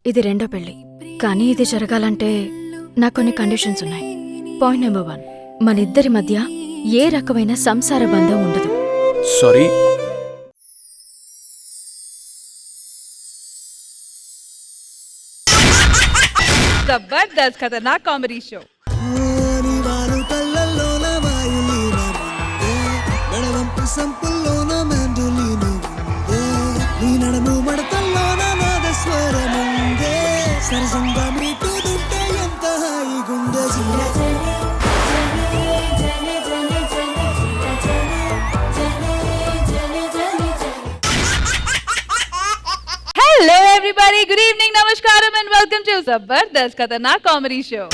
ఇది రెండో పెళ్లి. కానీ ఇది జరగాలంటే నాకు కొన్ని కండిషన్స్ ఉన్నాయి. పాయింట్ నెంబర్ 1, మన ఇద్దరి మధ్య ఏ రకమైన సంసార బంధం ఉండదు. Sorry, Jabardasth Khatarnak comedy show. Hello everybody, good evening, namaskaram and welcome to Jabardasth Khatarnak comedy show.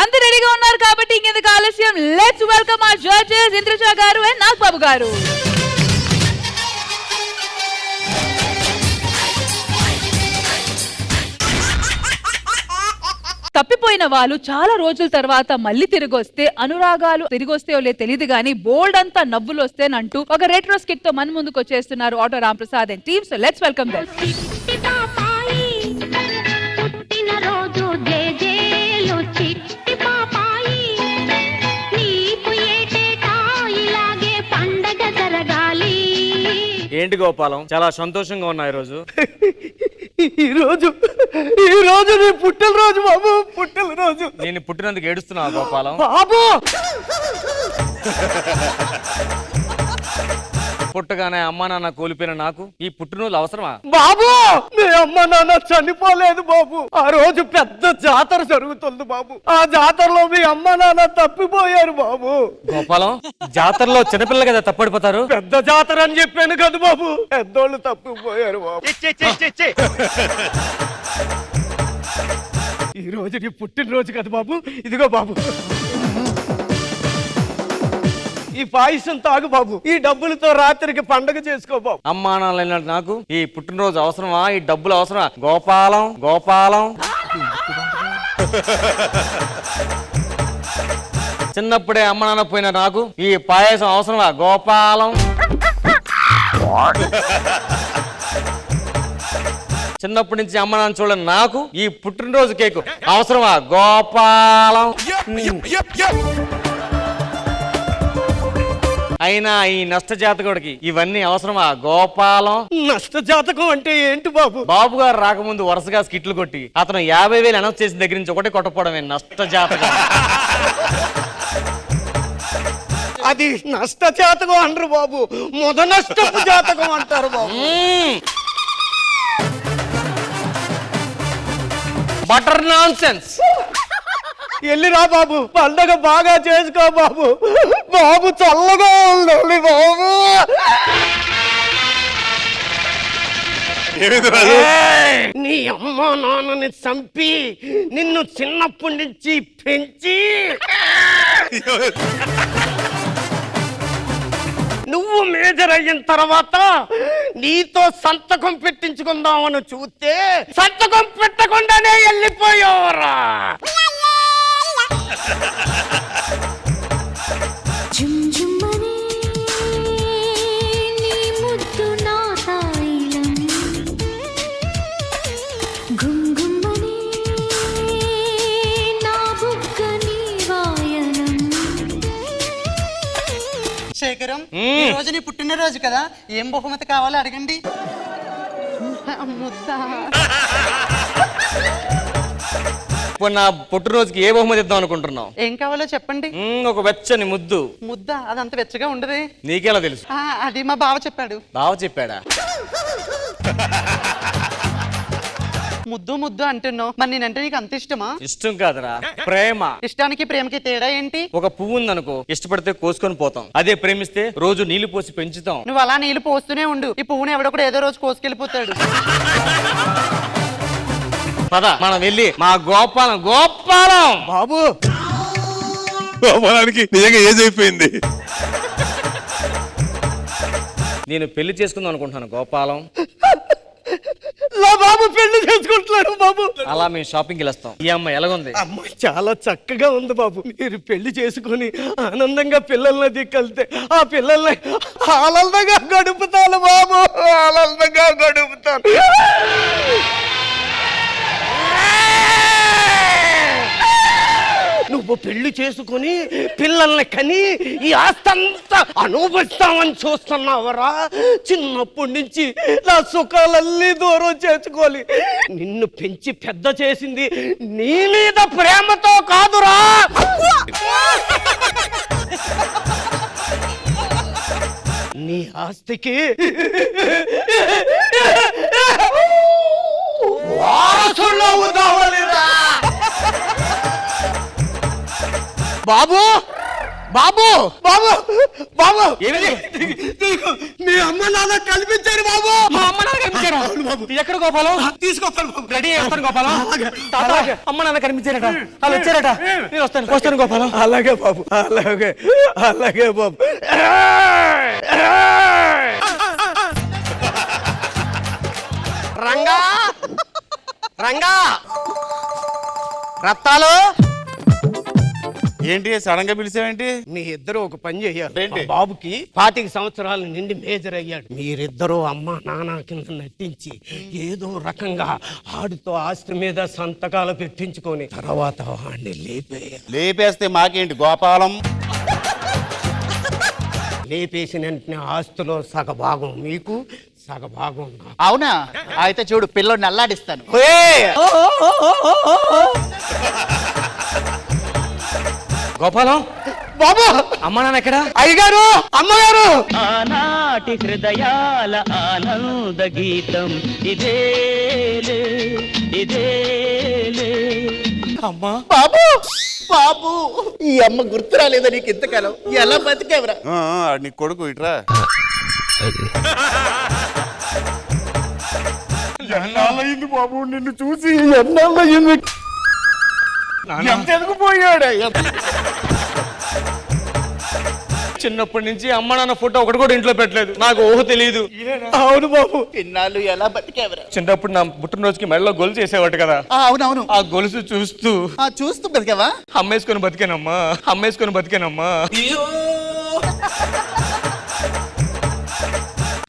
అందరూ రెడీగా ఉన్నారు కాబట్టి ఇంకెందుకు ఆలస్యం, let's welcome our judges Indraja garu and Nagababu గారు. తప్పిపోయిన వాళ్ళు చాలా రోజుల తర్వాత మళ్ళీ తిరిగొస్తే, అనురాగాలు తిరిగొస్తేయో లేదు తెలియదు గానీ బోల్డ్ అంతా నవ్వులు వస్తేనంటూ ఒక రెట్రో స్కిట్ తో మన ముందుకు వచ్చేస్తున్నారు auto Ramprasad and team. So let's welcome them. ఏంటి గోపాలం, చాలా సంతోషంగా ఉన్నా ఈరోజు. ఈ రోజు నీ పుట్టినరోజు బాబు, పుట్టినరోజు. నేను పుట్టినందుకు ఏడుస్తున్నావా గోపాలం? బాబు పుట్టగానే అమ్మా నాన్న కోల్పోయిన నాకు ఈ పుట్టినరోజు అవసరమా? బాబు, మీ అమ్మ నాన్న చనిపోలేదు బాబు. ఆ రోజు పెద్ద జాతర జరుగుతుంది బాబు. ఆ జాతరలో మీ అమ్మ నాన్న తప్పిపోయారు బాబు. గోపాలం, జాతరలో చిన్నపిల్ల కదా తప్పడిపోతారు. పెద్ద జాతర అని చెప్పాను కదా బాబు, పెద్దోళ్ళు తప్పిపోయారు బాబు. ఈ రోజు నీ పుట్టినరోజు కదా బాబు. ఇదిగో బాబు, ఈ పాయసం తాగు బాబు. ఈ డబ్బులతో రాత్రికి పండగ చేసుకో బాబు. అమ్మా నాన్న నాకు ఈ పుట్టినరోజు అవసరమా? ఈ డబ్బులు అవసరమా? గోపాలం గోపాలం, చిన్నప్పుడే అమ్మ నాన్న పోయిన నాకు ఈ పాయసం అవసరమా? గోపాలం, చిన్నప్పటి నుంచి అమ్మ నాన్న చూడని నాకు ఈ పుట్టినరోజు కేకు అవసరమా? గోపాలం. అయినా ఈ నష్ట జాతకుడికి ఇవన్నీ అవసరమా? గోపాలం. నష్ట జాతకం అంటే ఏంటి బాబు? బాబు గారు రాకముందు వరుసగా స్కిట్లు కొట్టి అతను 50,000 అనౌన్స్ చేసిన దగ్గర నుంచి ఒకటి కొట్టపోవడమే నష్ట జాతకం. అది నష్ట జాతకం అనరు బాబు, మొద నష్టపు జాతకం అంటారు బాబు. Butter nonsense. వెళ్ళిరా బాబు, పండగ బాగా చేసుకో బాబు. బాబు చల్లగా ఉండాలి బాబు. నీ అమ్మ నాన్నని చంపి నిన్ను చిన్నప్పటి నుంచి పెంచి నువ్వు మేజర్ అయిన తర్వాత నీతో సంతకం పెట్టించుకుందామని చూస్తే సంతకం పెట్టకుండానే వెళ్ళిపోయావరా. శేఖరం, ఈ రోజు నీ పుట్టినరోజు కదా, ఏం బహుమతి కావాలో అడగండి. ఇప్పుడు నా పుట్టినరోజుకి ఏ బహుమతి ఇద్దాం అనుకుంటున్నావు? ఏం కావాలో చెప్పండి. ఒక వెచ్చని ముద్దు. ముద్ద? అదంత వెచ్చగా ఉండదు. నీకెలా తెలుసు? అది మా బావ చెప్పాడు. బావ చెప్పాడా? ముద్దు ముద్దు అంటున్నావు, మరి నేనంటే నీకు అంత ఇష్టమా? ఇష్టం కాదురా, ప్రేమ. ఇష్టానికి ప్రేమకి తేడా ఏంటి? ఒక పువ్వు ఉందనుకో, ఇష్టపడితే కోసుకొని పోతాం. అదే ప్రేమిస్తే రోజు నీళ్లు పోసి పెంచుతాం. నువ్వు అలా నీళ్లు పోస్తూనే ఉండు, ఈ పువ్వుని ఎవడో కూడా ఏదో రోజు కోసుకెళ్ళిపోతాడు. పద మనం వెళ్ళి మా గోపాలం గోపాలం బాబు. గోపాలానికి నిజంగా ఏజ్ అయిపోయింది. నేను పెళ్లి చేసుకుందాం అనుకుంటున్నాను గోపాలం. నా బాబు పెళ్లి చేసుకుంటున్నాడు బాబు. అలా మేము షాపింగ్కి వెళ్ళొస్తాం. ఈ అమ్మాయి ఎలాగుంది? అమ్మాయి చాలా చక్కగా ఉంది బాబు. మీరు పెళ్లి చేసుకుని ఆనందంగా పిల్లల్ని దిక్కలితే ఆ పిల్లల్ని ఆనందంగా గడుపుతాను బాబు, ఆనందంగా గడుపుతాను. పెళ్లి చేసుకుని పిల్లల్ని కని ఈ ఆస్తంతా అనుభవిస్తామని చూస్తున్నావరా? చిన్నప్పటి నుంచి నా సుఖాలన్నీ దూరం చేసుకోవాలి. నిన్ను పెంచి పెద్ద చేసింది నీ మీద ప్రేమతో కాదురా. నీ ఆస్తికి వారసులు కావాలిరా. బాబు బాబు బాబు బాబు, ఏమిటి? మీ అమ్మ నాన్న కల్పించారు బాబు. మా అమ్మ నాన్న కనిపించారా? అవును బాబు. ఎక్కడ గోపాలం? తీసుకొస్తాను బాబు. రెడీ చేస్తాను గోపాలం. తాత, అలాగే. అమ్మ నాన్న కనిపించారట, వాళ్ళు వచ్చారట. నేను వస్తాను గోపాలం. అలాగే బాబు, అలాగే అలాగే బాబు. రంగా రంగా, రత్తాలు. ఏంటి సడన్ గా పిలిచావేంటి? మీ ఇద్దరు ఒక పని చేయాలి. ఏంటి? మా బాబుకి 25 సంవత్సరాల నిండి మేజర్ అయ్యాడు. మీరిద్దరూ అమ్మ నాన్న కింద నటించి ఏదో రకంగా ఆడితో ఆస్తి మీద సంతకాలు పెట్టించుకొని తర్వాత వాడిని లేపేయాలి. లేపేస్తే మాకేంటి గోపాలం? లేపేసిన వెంటనే ఆస్తిలో సగభాగం మీకు, సగభాగం నాకు. అవునా? అయితే చూడు, పిల్లోడిని అల్లాడిస్తాను. గోపాలం, బాబు, అమ్మ నాన్న ఎక్కడ? అయ్యగారు, అమ్మగారు. ఆనాటి హృదయాల ఆనంద గీతం ఇదేలే ఇదేలే. అమ్మా, బాబు బాబు, ఈ అమ్మ గుర్తు రాలేదా నీకు ఇంతకాలం? ఎలా బతికేవరా? నీ కొడుకు ఇట్రా. ఎన్నాళ్ళయింది బాబు నిన్ను చూసి, ఎన్నాళ్ళయింది. ఎంత ఎదిగిపోయాడు. చిన్నప్పటి నుంచి అమ్మ నాన్న ఫోటో ఒకటి కూడా ఇంట్లో పెట్టలేదు. నాకు ఊహ తెలియదు. అవును బాబు. ఇన్నాళ్ళు ఎలా బతికేవరా? చిన్నప్పుడు నా పుట్టినరోజుకి మెడలో గొలుసు చేసేవాడు కదా, అవునవును. ఆ గొలుసు చూస్తూ చూస్తూ బతికేవా? అమ్మేసుకొని బతికానమ్మా, అమ్మేసుకొని బతికానమ్మా.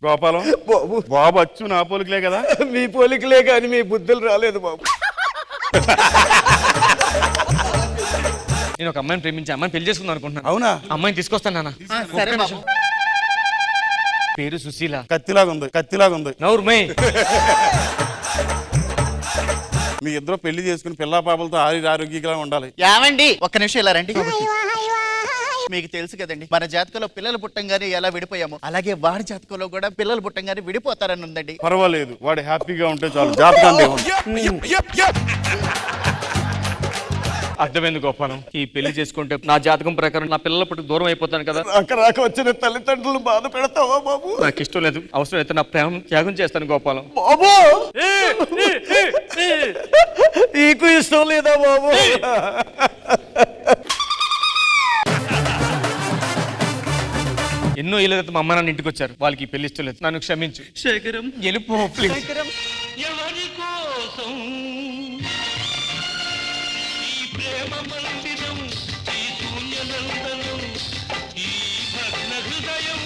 గోపాలం, బాబు, బాబు అచ్చు నా పోలికలే కదా. మీ పోలికలే కానీ మీ బుద్ధులు రాలేదు బాబు. నేను ఒక అమ్మాయిని ప్రేమించి అమ్మాయిని పెళ్లి చేసుకుందాం అనుకుంటున్నాను. అవునా? అమ్మాయిని తీసుకొస్తాను నాన్న. సరే బాబు. పేరు సుశీల. కత్తిలాగా ఉంది, కత్తిలాగా ఉంది. నౌర్మై. మీ ఇద్దరు పెళ్లి చేసుకుని పిల్లా పాపలతో ఆరోగ్యంగా ఉండాలి. ఏమండి, ఒక్క నిమిషం ఇలా రండి. మీకు తెలుసు కదండి, మన జాతకంలో పిల్లలు పుట్టంగానే ఎలా విడిపోయాము, అలాగే వాడి జాతకంలో కూడా పిల్లలు పుట్టంగానే విడిపోతారని ఉందండి. పర్వాలేదు, వాడు హ్యాపీగా ఉంటే చాలు. జాతకాన్ని అర్థమైంది గోపాలం. ఈ పెళ్లి చేసుకుంటే నా జాతకం ప్రకారం నా పిల్లల పుట్టి దూరం అయిపోతాను కదా. రాక వచ్చిన తల్లిదండ్రులు బాధ పెడతావా బాబు? నాకు ఇష్టం లేదు. అవసరం అయితే నా ప్రేమ త్యాగం చేస్తాను గోపాలం. బాబు, నీకు ఇష్టం లేదా బాబు? ఎన్నో ఏళ్ళ క్రితం మా అమ్మ నాన్న ఇంటికి వచ్చారు. వాళ్ళకి ఈ పెళ్లి ఇష్టం లేదు. నన్ను క్షమించు. శేఖరం, గెలుపు ప్లీజ్. ఎవరి కోసం ఈ ప్రేమ మందిరం, ఈ శూన్యనందనం, ఈ భగ్న హృదయం.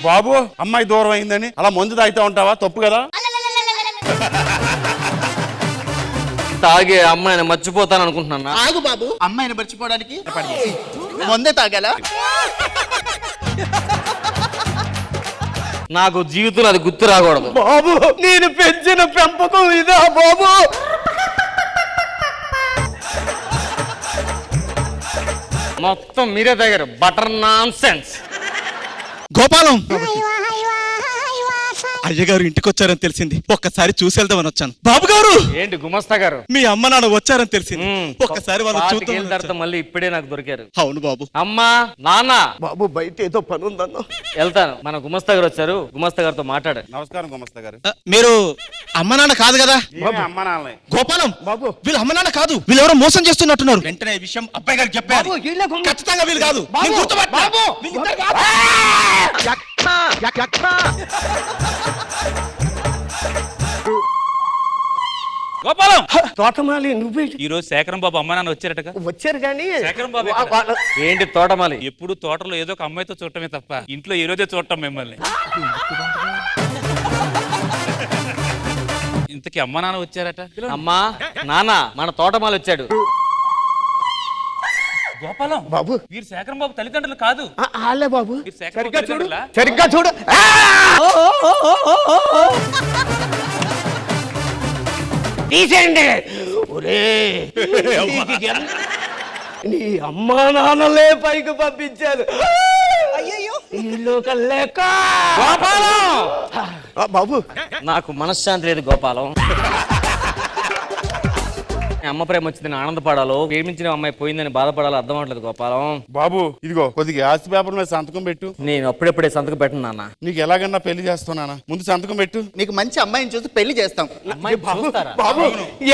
బాబు, అమ్మాయి దూరం అయిందని అలా మందు తాగుతూ ఉంటావా? తప్పు కదా. తాగే అమ్మాయిని మర్చిపోతాను అనుకుంటున్నా. ఆగు బాబు, అమ్మాయిని మర్చిపోవడానికి ముందే తాగాల? నాకు జీవితంలో అది గుర్తు రాకూడదు. బాబు, నేను పెంచిన పెంపకం ఇదా బాబు? మొత్తం మీరే తాగారు. Butter non sense. గోపాలం, అయ్యగారు ఇంటికి వచ్చారని తెలిసింది. ఒక్కసారి చూసి వెళ్దామని వచ్చాను. బాబు గారు, ఏంటి గుమస్తా గారు? మీ అమ్మ నాన్న వచ్చారని తెలిసింది. ఒక్కసారి వాళ్ళు 25 చూద్దామని ఏళ్ళ తర్వాత వచ్చాను. మళ్ళీ ఇప్పుడే నాకు దొరికారు. అవును బాబు. అమ్మా, నాన్న, బాబు బయట ఏదో పని ఉందన్న. వెళ్తాను. మన గుమస్తా గారు వచ్చారు. గుమస్తా గారితో మాట్లాడారు. నమస్కారం గుమస్తా గారు. మీరు అమ్మ నాన్న కాదు కదా? ఈమె అమ్మ నాన్నలే. గోపాలం బాబు, వీళ్ళు అమ్మ నాన్న కాదు, వీళ్ళు ఎవరో మోసం చేస్తున్నట్టున్నారు. వెంటనే ఈ విషయం అబ్బాయి గారికి చెప్పారు. బాబు, వీళ్ళే గుమ్మ. ఖచ్చితంగా వీళ్ళు కాదు. నేను గుర్తుపట్టా. వీళ్ళిద్దరు కాదు. గోపాలం, తోటమాలి నువ్వే ఈ రోజు శేఖరం బాబు అమ్మ నాన్న వచ్చారటగా. వచ్చారు కానీ శేఖరం బాబు ఏంటి తోటమాలి? ఎప్పుడు తోటలో ఏదో ఒక అమ్మాయితో చూడటమే తప్ప ఇంట్లో ఈ రోజే చూడటం మిమ్మల్ని. ఇంతకీ అమ్మ నాన్న వచ్చారట. అమ్మా నాన్న మన తోటమాల వచ్చాడు. గోపాలం బాబు వీరు శేఖరం బాబు తల్లిదండ్రులు కాదు. ఆలే బాబు వీరు శేఖరం సరిగ్గా బాబు చూడు తల్లిదండ్రులా? సరిగ్గా చూడు. తీసేయండి. ఒరే నీ అమ్మా నాన్నలే పైకి పంపించారు. ఇల్లు కల్లేక బాబు నాకు మనశ్శాంతి లేదు గోపాలం. అమ్మ ప్రేమ వచ్చిందని ఆనందపడాలో, ప్రేమించిన అమ్మాయి పోయిందని బాధపడాలో అర్థం అవట్లేదు గోపాలం. బాబు ఇదిగో కొద్దిగా ఆస్తి పేపర్ మీద సంతకం పెట్టు. నేను అప్పుడప్పుడే సంతకం పెట్టను నాన్న. నీకు ఎలాగన్నా పెళ్లి చేస్తున్నానా, ముందు సంతకం పెట్టు. నీకు మంచి అమ్మాయిని చూసి పెళ్లి చేస్తాం. అమ్మాయి చూస్తారా? బాబు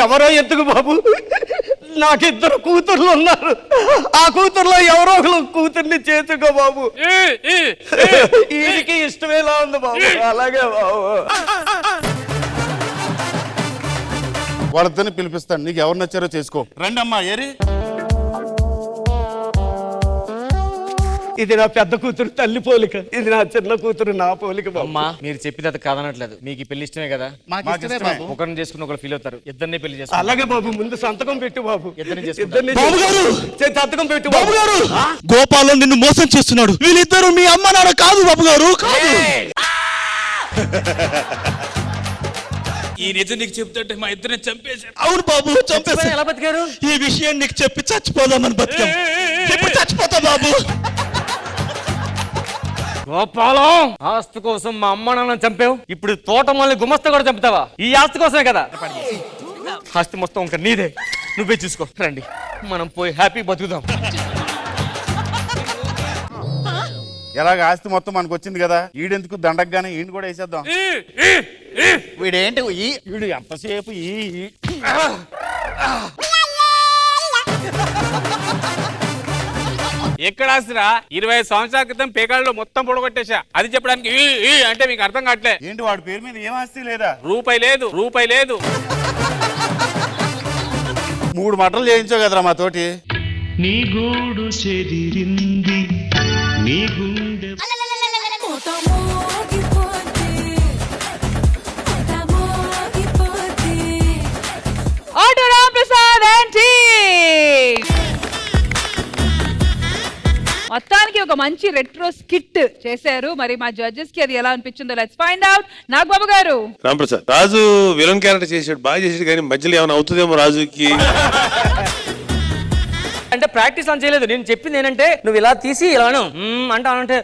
ఎవరో ఎందుకు బాబు, నాకిద్దరు కూతుర్లు ఉన్నారు. ఆ కూతుర్లో ఎవరో ఒకరు కూతుర్ని చేసుకో బాబు. వీరికి ఇష్టమేలా ఉంది బాబు. అలాగే బాబు. వాళ్ళతో పిలిపిస్తాను, నీకు ఎవరు నచ్చారో చేసుకో. రండి అమ్మా. ఏరి ఇది నా పెద్ద కూతురు తల్లి పోలిక, ఇది నా చిన్న కూతురు నా పోలిక బాబు. అమ్మా మీరు చెప్పేది అది కాదనట్లేదు. మీకు ఈ పెళ్లి ఇష్టమే కదా? మాకు ఇష్టమే ఇష్టమే. బాబు. ఒకరిని చేసుకుని ఒకరు ఫీల్ అవుతారు. ఇద్దరిని పెళ్లి చేస్తారు. అలాగే బాబు, ముందు సంతకం పెట్టు బాబు. ఇద్దరిని చేసుకుంటారు. ఇద్దరిని బాబు గారు! సంతకం పెట్టు బాబు గారు, గోపాలం నిన్ను మోసం చేస్తున్నాడు. వీళ్ళిద్దరు మీ అమ్మ నాన్న కాదు బాబు గారు, కాదు. ఈ నిజం నీకు చెప్తుంటే మా ఇద్దరిని చంపేశారు. అవును బాబు, చంపేసి ఎలా బతికారు? ఈ విషయం నీకు చెప్పి చచ్చిపోదామని బతికాం. ఇప్పుడు చచ్చిపోతా బాబు. గోపాలం, ఆస్తి కోసం మా అమ్మ నాన్న చంపావు, ఇప్పుడు తోటమాలని గుమస్తా కూడా చంపుతావా? ఈ ఆస్తి కోసమే కదా? ఆస్తి మొత్తం ఇంకా నీదే, నువ్వే చూసుకో. రండి మనం పోయి హ్యాపీ బతుకుదాం. ఎలాగ ఆస్తి మొత్తం మనకు వచ్చింది కదా, ఈడెందుకు దండగానే ఈయన కూడా వేసేద్దాం. వీడేంటి ఈ వీడు ఎంతసేపు ఎక్కడ ఆస్తిరా? 20 సంవత్సరాల క్రితం పేకాళ్ళలో మొత్తం పొడగొట్టేశా. అది చెప్పడానికి ఈ ఈ అంటే మీకు అర్థం కావట్లే. ఏంటి వాడి పేరు మీద ఏం ఆస్తి లేదా? రూపాయి లేదు, రూపాయి లేదు. 3 మటలు చేయించావు కదరా మా తోటి. నీ గూడు చెదిరింది, నీ గుండె ఆటో రాంప్రసాద్ and team. మొత్తానికి ఒక మంచి రెట్రో స్కిట్ చేశారు. మరి మా జడ్జెస్ కి అది ఎలా అనిపించిందో లెట్స్ ఫైండ్ అవుట్. నాగబాబు గారు. రాంప్రసాద్ రాజు విలన్ క్యారెక్టర్ చేసాడు, బాగా చేసాడు, కానీ మధ్యలో ఏమైనా అవుతుందేమో రాజుకి. అంటే ప్రాక్టీస్ అని చేయలేదు. నేను చెప్పింది ఏంటంటే నువ్వు ఇలా తీసి ఇలా అంటే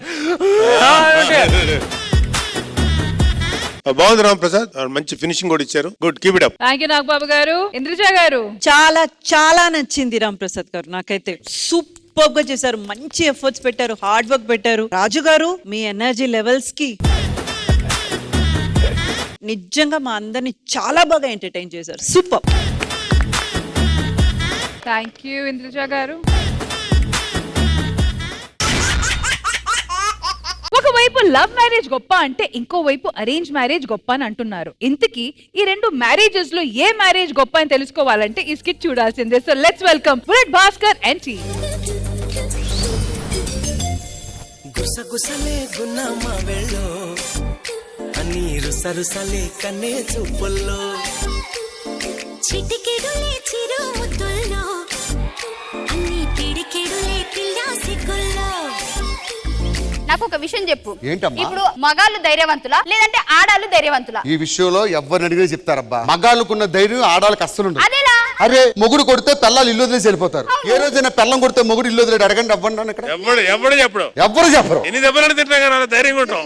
బాగుంది రాంప్రసాద్, మంచి ఫినిషింగ్ కూడా ఇచ్చారు. Good, keep it up. Thank you Nagababu garu. Indraja గారు. చాలా చాలా నచ్చింది రాంప్రసాద్ గారు, నాకైతే సూపర్ గా చేశారు. మంచి ఎఫర్ట్స్ పెట్టారు, హార్డ్ వర్క్ పెట్టారు. రాజు గారు మీ ఎనర్జీ లెవెల్స్ కి నిజంగా మా అందరిని చాలా బాగా ఎంటర్టైన్ చేశారు. సూపర్. థ్యాంక్ యూ ఇంద్రజ గారు. ఒకవైపు లవ్ మ్యారేజ్ గొప్ప అంటే ఇంకోవైపు అరేంజ్ మ్యారేజ్ గొప్ప అని అంటున్నారు. ఇంతకీ ఈ రెండు మ్యారేజెస్ లో ఏ మ్యారేజ్ గొప్ప అని తెలుసుకోవాలంటే ఈ స్కిట్ చూడాల్సిందే. So let's welcome Bullet Bhaskar and team. గుసగుసలే గున్నమ్మ వెళ్ళో, అన్ని రుసరుసలే కన్నే చూపుల్లో, చిటికెడులే చిరు ముద్దుల్లో, అన్ని పిడికెడులే పిల్లాసికుల్లో. నాకు ఒక విషయం చెప్పు. ఏంటమ్మా? ఇప్పుడు మగాళ్ళు ధైర్యవంతులా లేదంటే ఆడాళ్ళు ధైర్యవంతులా? ఈ విషయంలో ఎవరిని అడిగినా చెప్తారబ్బా, మగాళ్ళకున్న ధైర్యం ఆడాళ్ళకి అస్సలు ఉండదు. అదేలా? అరే మొగుడు కొడితే పిల్లలు ఇల్లు వదిలేసి వెళ్ళిపోతారు. ఏ రోజైనా పిల్లం కొడితే మొగుడు ఇల్లు వదిలేడు? అడగండి అవ్వండి. ఇక్కడ ఎవడు చెప్పడు, ఎవ్వరు చెప్పరు. ఎన్ని దెబ్బలు తింటా కానీ ధైర్యంగా ఉంటాం.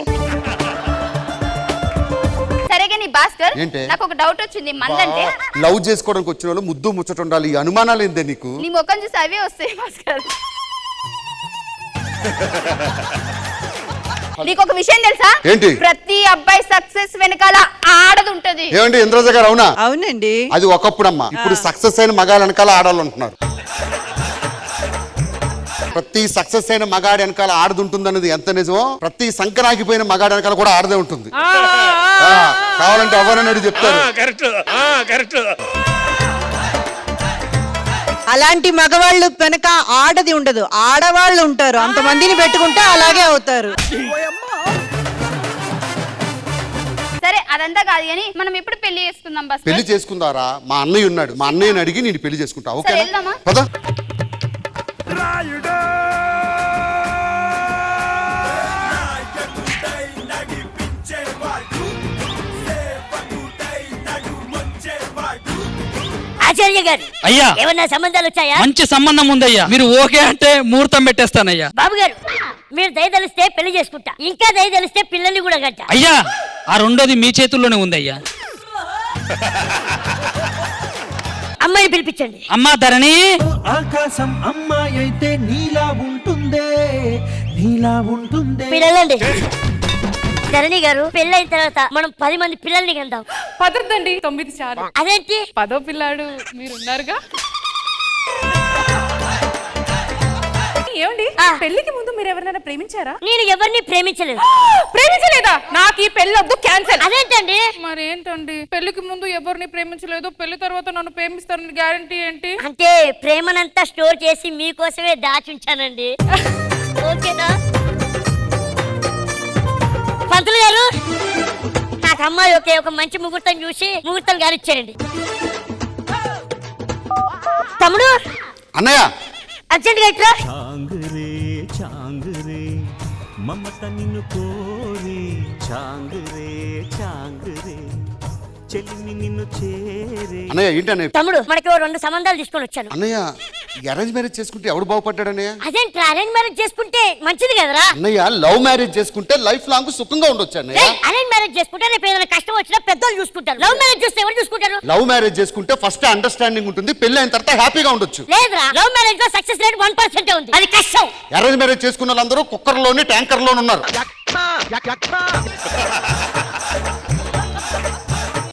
సరేగా నీ భాస్కర్, ఏంటి? నాకు ఒక డౌట్ వచ్చింది. మందంటే లవ్ చేసుకోవడానికి వచ్చిన వాళ్ళు ముద్దు ముచ్చట ఉండాలి. ఈ అనుమానాలు ఏందే నీకు? నీ ముఖం చూసి అవే వస్తాయి భాస్కర్. నీకు ఒక విషయం తెలుసా? ఏంటి? ప్రతి అబ్బాయి సక్సెస్ వెనకాల ఆడది ఉంటది. ఏమండి ఇంద్రజ గారు? అవునా? అవునండి. అది ఒకప్పుడమ్మా, ఇప్పుడు సక్సెస్ అయిన మగాళ్ళ వెనకాల ఆడాళ్ళు ఉంటున్నారు. ప్రతి సక్సెస్ అయిన మగాడి వెనకాల ఆడది ఉంటుందన్నది ఎంత నిజమో, ప్రతి సంకరాగిపోయిన మగాడి వెనకాల కూడా ఆడదే ఉంటుంది. కావాలంటే ఎవరన్నాడు చెప్తారు. Correct, correct. అలాంటి మగవాళ్ళు వెనక ఆడది ఉండదు, ఆడవాళ్ళు ఉంటారు. అంతమందిని పెట్టుకుంటే అలాగే అవుతారు. సరే అదంతా కాదు కానీ మనం ఎప్పుడు పెళ్లి చేసుకుందాం బస్ పెళ్లి చేసుకుందారా? మా అన్నయ్య ఉన్నాడు, మా అన్నయ్యని అడిగి నేను పెళ్లి చేసుకుంటా. సరే, ఓకేనా? వెళ్దామా? పద. ఆచార్య గారు అయ్యా ఏమన్నా సంబంధాలు వచ్చాయా? మంచి సంబంధం ఉందయ్యా, మీరు ఓకే అంటే ముహూర్తం పెట్టేస్తానయ్యా. బాబు గారు మీరు దయదలిస్తే పెళ్లి చేసుకుంటా, ఇంకా దయదలిస్తే పిల్లల్ని కూడా కంట. అయ్యా ఆ రెండోది మీ చేతుల్లోనే ఉందయ్యా. అమ్మాయిని పిలిపించండి. అమ్మా ధరణి. ఆకాశం అమ్మాయి అయితే నీలా ఉంటుందే, నీలా ఉంటుందే. మీరు వెళ్ళండి. ధరణి గారు పెళ్ళైన తర్వాత మనం 10 మంది పిల్లల్ని కందాం. పదర్దండి 9 చాలు. అదేంటి 10వ పిల్లాడు మీరున్నారుగా. ఏమండి పెళ్లికి ముందు మీరు ఎవరైనా ప్రేమించారా? నేను ఎవరిని ప్రేమించలేదు. ప్రేమించలేదా? నాకు ఈ పెళ్లి వద్దు, క్యాన్సిల్. అదేంటండి? మరేంటండి పెళ్లికి ముందు ఎవరిని ప్రేమించలేదు, పెళ్లి తర్వాత నన్ను ప్రేమిస్తారని గ్యారంటీ ఏంటి? అంటే ప్రేమనంతా స్టోర్ చేసి మీకోసమే దాచుంచానండి. ఓకేనా పంతులు గారు? నాకు అమ్మాయి ఒక మంచి ముహూర్తం చూసి ముహూర్తం గారిచ్చేయండి. తమ్ముడు. అన్నయ్య అర్జెంట్ గా ఇట్రా. చాంగురే చాంగురే మమత నిన్ను కోరి, చాంగురే చాంగురే చెల్లిని నిన్ను చేరే. అన్నయ్య ఏంటి అన్నయ్య? తమ్ముడు మనకి 2 సంబంధాలు తీసుకొని వచ్చాను. అన్నయ్య అరేంజ్ మ్యారేజ్ చేసుకుంటే ఎవడు బాగుపడ్డాడు అన్నయ్య? అదేంటి అరేంజ్ మ్యారేజ్ చేసుకుంటే మంచిది కదరా? అన్నయ్య లవ్ మ్యారేజ్ చేసుకుంటే లైఫ్ లాంగ్ సుఖంగా ఉండొచ్చు అన్నయ్య. అరేంజ్ మ్యారేజ్ చేసుకుంటే రేపు ఏదైనా కష్టం వచ్చినా పెద్దోళ్ళు చూసుకుంటారు. లవ్ మ్యారేజ్ చూస్తే ఎవరు చూసుకుంటారు? లవ్ మ్యారేజ్ చేసుకుంటే ఫస్ట్ అండర్స్టాండింగ్ ఉంటుంది, పెళ్లి అయిన తర్వాత హ్యాపీగా ఉండొచ్చు. లేదురా, లవ్ మ్యారేజ్ లో సక్సెస్ రేట్ 1% ఉంది. అది కష్టం. అరేంజ్ మ్యారేజ్ చేసుకున్న వాళ్ళందరూ కుక్కర్లోని ట్యాంకర్లోని ఉన్నారు.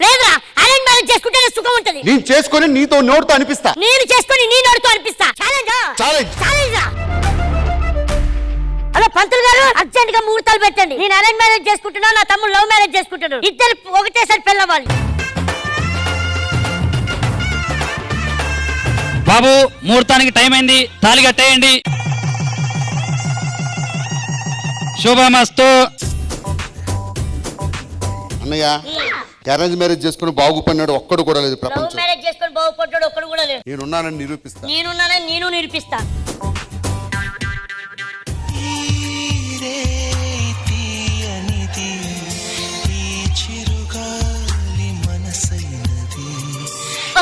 లేదురా, అరేంజ్ మ్యారేజ్ చేసుకుంటే సుఖం ఉంటది. నేను చేసుకొని నీతో నోటితో అనిపిస్తా. నేను చేసుకొని నీ నోటితో అనిపిస్తా. Challenge challenge. అలా పంతులు గారు అర్జెంట్ గా ముహూర్తాలు పెట్టండి. నేను అరేంజ్ మ్యారేజ్ చేసుకుంటున్నా, నా తమ్ముడు లవ్ మ్యారేజ్ చేసుకుంటున్నాడు. ఇద్దరు ఒకటేసారి పెళ్ళవాలి. బాబు ముహూర్తానికి టైం అయింది, తాళి కట్టేయండి. శుభమస్తు. అన్నయ్య అరేంజ్ మ్యారేజ్ చేసుకుని బాగుపడినాడు ఒక్కడు కూడా లేదు లవ్ ప్రపంచం. మ్యారేజ్ చేసుకొని బాగుపడ్డాడు ఒక్కడు కూడా లేడు. నేనున్నానని నిరూపిస్తా. నేనున్నానని నేను నిరూపిస్తా.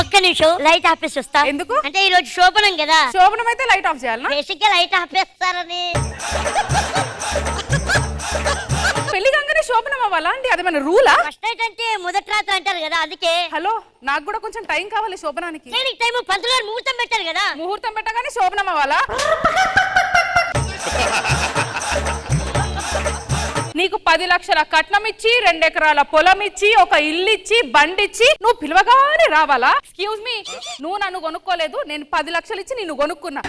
ఒక్క నిమిషం లైట్ ఆపేసి వస్తా. ఎందుకు? అంటే ఈ రోజు శోభనం కదా. శోభనం అయితే లైట్ ఆఫ్ చేయాలనా? బేసిక్ గా లైట్ ఆపేస్తారని. పెళ్లి కాగానే శోభనం అవ్వాలా అండి? అది మన రూలా? ఫస్ట్ నైట్ అంటే మొదటి రాత్రి అంటారు కదా, అందుకే. హలో, నాకు కూడా కొంచెం టైం కావాలి శోభనానికి. టైం పంతులు గారు ముహూర్తం పెట్టారు కదా. ముహూర్తం పెట్టగానే శోభనం అవ్వాలా? నీకు 10 లక్షల కట్నం ఇచ్చి 2 ఎకరాల పొలం ఇచ్చి ఒక ఇల్లు ఇచ్చి బండి ఇచ్చి నువ్వు పిలవగానే రావాలా? ఎక్స్క్యూజ్ మీ, నువ్వు నన్ను కొనుక్కోలేదు, నేను 10 లక్షలు ఇచ్చి నిన్ను కొనుక్కున్నా.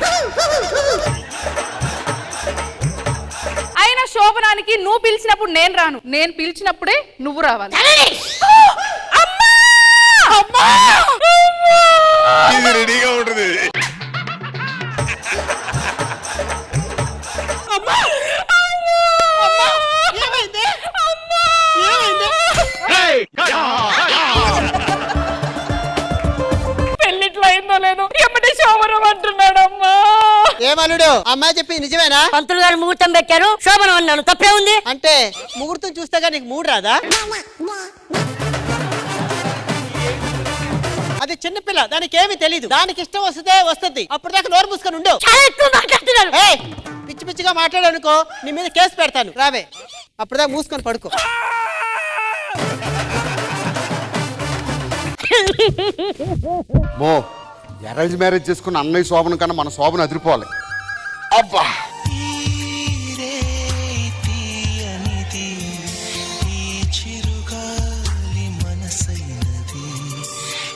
అయినా శోభనానికి నువ్వు పిలిచినప్పుడు నేను రాను, నేను పిలిచినప్పుడే నువ్వు రావాలి. ఇది రెడీగా ఉంటుంది. పెళ్లిట్లో అయిందో లేదో ఎప్పటి శోభనం అంటున్నాడమ్మా. ఏమల్లుడు అమ్మాయి చెప్పి నిజమేనా? పంతులు గారు ముహూర్తం పెట్టారు, శోభనం అన్నాను, తప్పే ఉంది. అంటే ముహూర్తం చూస్తాగా నీకు మూడు రాదా? అది చిన్నపిల్ల, దానికి ఏమీ తెలీదు. దానికి ఇష్టం వస్తే వస్తుంది, అప్పుడు దాకా నోరు మూసుకొని ఉండు. ఏయ్, పిచ్చి పిచ్చిగా మాట్లాడనుకో నీ మీద కేసు పెడతాను. రావే, అప్పుడు దాకా మూసుకొని పడుకో. మో అరేంజ్ మ్యారేజ్ చేసుకున్న అన్నయ్య శోభన కన్నా మన శోభన అదిరిపోవాలి. అబ్బా